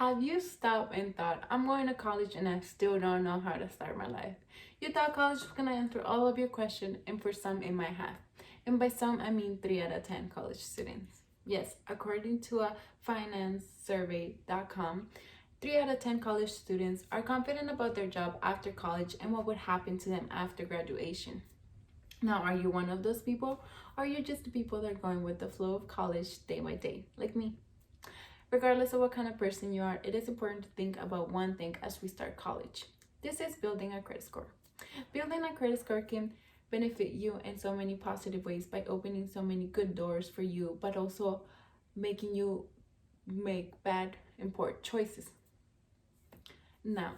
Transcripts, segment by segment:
Have you stopped and thought, I'm going to college and I still don't know how to start my life? You thought college was going to answer all of your questions, and for some, it might have. And by some, I mean 3 out of 10 college students. Yes, according to a financesurvey.com, 3 out of 10 college students are confident about their job after college and what would happen to them after graduation. Now, are you one of those people? Or are you just the people that are going with the flow of college day by day, like me? Regardless of what kind of person you are, it is important to think about one thing as we start college. This is building a credit score. Building a credit score can benefit you in so many positive ways by opening so many good doors for you, but also making you make bad and poor choices. Now,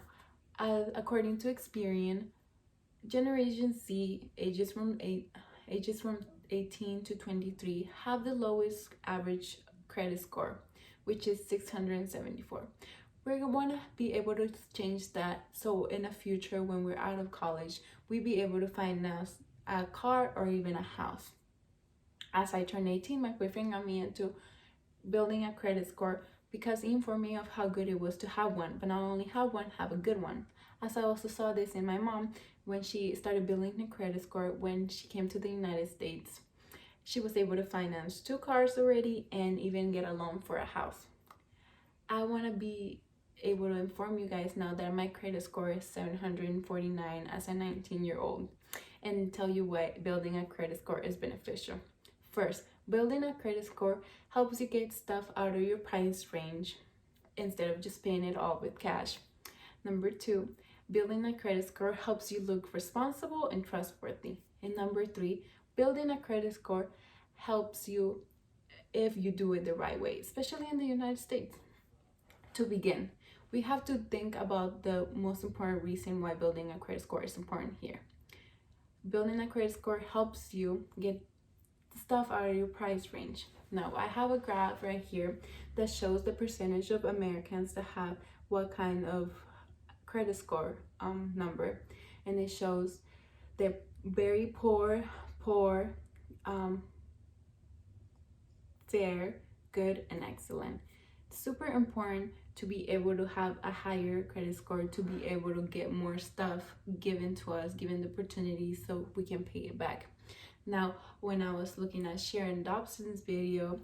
according to Experian, Generation Z, ages from 18 to 23, have the lowest average credit score, which is 674. We're going to be able to change that, so in the future when we're out of college, we be able to finance a car or even a house. As I turned 18, my boyfriend got me into building a credit score because he informed me of how good it was to have one, but not only have one, have a good one. As I also saw this in my mom when she started building her credit score when she came to the United States. She was able to finance 2 cars already and even get a loan for a house. I want to be able to inform you guys now that my credit score is 749 as a 19-year-old, and tell you why building a credit score is beneficial. First, building a credit score helps you get stuff out of your price range instead of just paying it all with cash. Number 2, building a credit score helps you look responsible and trustworthy. And number 3, building a credit score helps you if you do it the right way, especially in the United States. To begin, we have to think about the most important reason why building a credit score is important here. Building a credit score helps you get stuff out of your price range. Now, I have a graph right here that shows the percentage of Americans that have what kind of credit score number, and it shows the very poor, fair, good, and excellent. It's super important to be able to have a higher credit score to be able to get more stuff given to us, given the opportunity, so we can pay it back. Now, when I was looking at Sharon Dobson's video,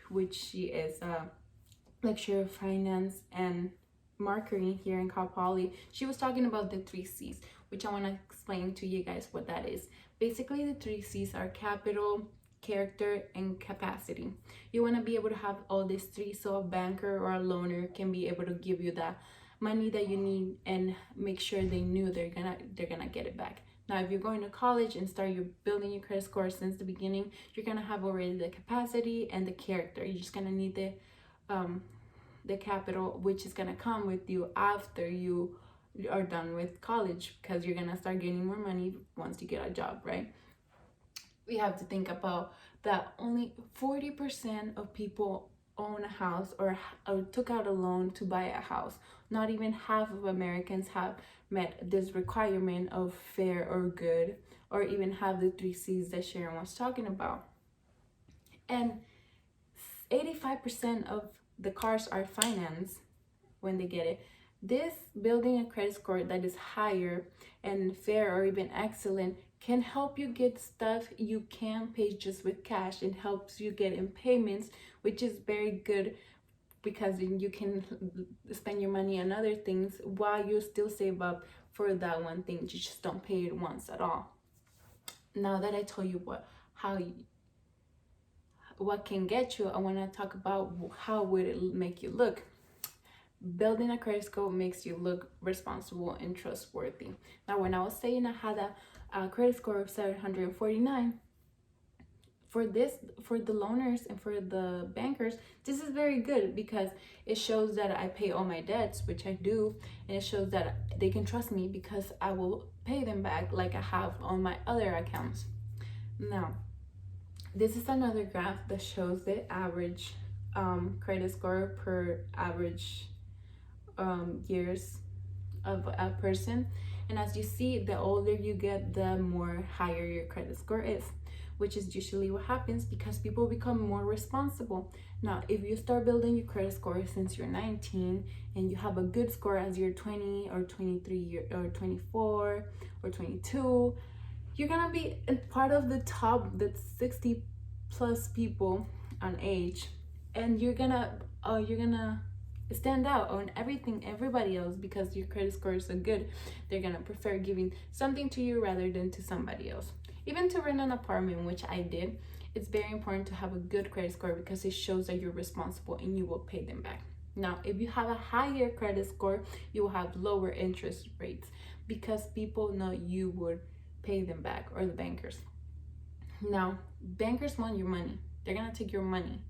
which she is a lecturer of finance and marketing here in Cal Poly, she was talking about the 3 C's, which I want to explain to you guys what that is. Basically, the 3 C's are capital, character, and capacity. You want to be able to have all these 3 so a banker or a loaner can be able to give you the money that you need and make sure they knew they're gonna get it back. Now, if you're going to college and start building your credit score since the beginning, you're gonna have already the capacity and the character. You're just gonna need the capital, which is gonna come with you after you are done with college, because you're gonna start getting more money once you get a job, right? We have to think about that only 40% of people own a house or took out a loan to buy a house. Not even half of Americans have met this requirement of fair or good, or even have the 3 C's that Sharon was talking about. And 85% of the cars are financed when they get it. This building a credit score that is higher and fair or even excellent can help you get stuff you can't pay just with cash. It helps you get in payments, which is very good because then you can spend your money on other things while you still save up for that one thing. You just don't pay it once at all. Now that I told you what can get you, I want to talk about how would it make you look. Building a credit score makes you look responsible and trustworthy. Now, when I was saying I had a credit score of 749, for the loaners and for the bankers, this is very good because it shows that I pay all my debts, which I do, and it shows that they can trust me because I will pay them back like I have on my other accounts. Now, this is another graph that shows the average credit score per average years of a person, and as you see, the older you get, the more higher your credit score is. which is usually what happens because people become more responsible. Now, if you start building your credit score since you're 19 and you have a good score as you're 20 or 23 or 24 or 22, you're gonna be a part of the top, the 60 plus people on age, and you're gonna stand out on everybody else because your credit score is so good. They're gonna prefer giving something to you rather than to somebody else. Even to rent an apartment, which I did, it's very important to have a good credit score because it shows that you're responsible and you will pay them back. Now, if you have a higher credit score, you will have lower interest rates because people know you would pay them back, or the bankers. Now, bankers want your money. They're gonna take your money.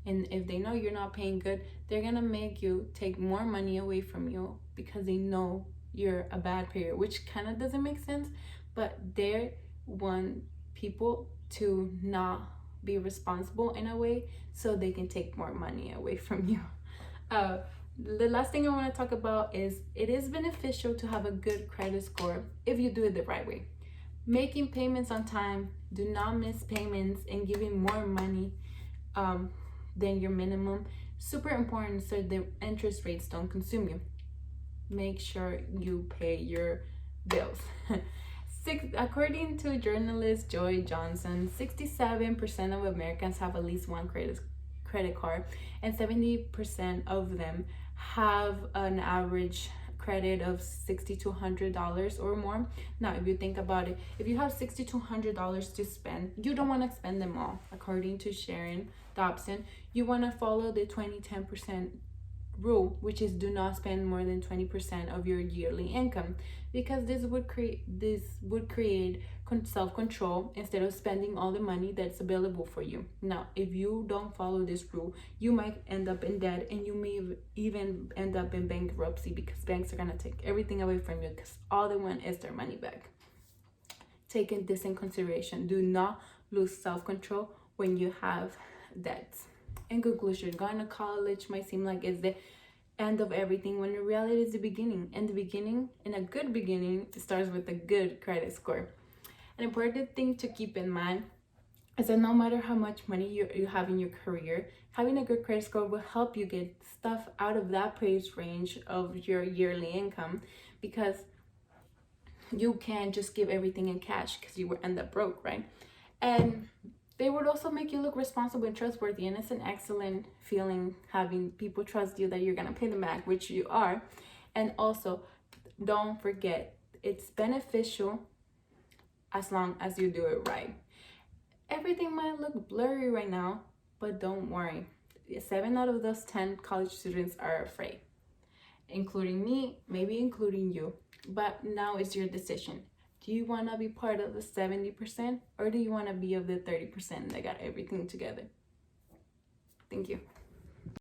And if they know you're not paying good, they're gonna make you take more money away from you because they know you're a bad payer, which kind of doesn't make sense, but they want people to not be responsible in a way so they can take more money away from you. The last thing I want to talk about is it is beneficial to have a good credit score if you do it the right way. Making payments on time, do not miss payments, and giving more money than your minimum. Super important so the interest rates don't consume you. Make sure you pay your bills. According to journalist Joy Johnson, 67% of Americans have at least one credit card, and 70% of them have an average credit of $6,200 or more. Now, if you think about it, if you have $6,200 to spend, you don't want to spend them all. According to Sharon Dobson, you want to follow the 20-10% rule, which is do not spend more than 20% of your yearly income, because this would create self-control instead of spending all the money that's available for you. Now, if you don't follow this rule, you might end up in debt, and you may even end up in bankruptcy because banks are going to take everything away from you because all they want is their money back. Taking this in consideration, do not lose self-control when you have debts. In conclusion, going to college might seem like it's the end of everything when in reality it's the beginning. And the beginning, in a good beginning, it starts with a good credit score. An important thing to keep in mind is that no matter how much money you have in your career, having a good credit score will help you get stuff out of that price range of your yearly income, because you can't just give everything in cash because you will end up broke, right? And they would also make you look responsible and trustworthy, and it's an excellent feeling having people trust you that you're gonna pay them back, which you are. And also, don't forget, it's beneficial as long as you do it right. Everything might look blurry right now, but don't worry. 7 out of those 10 college students are afraid, including me, maybe including you. But now it's your decision. Do you want to be part of the 70%, or do you want to be of the 30% that got everything together? Thank you.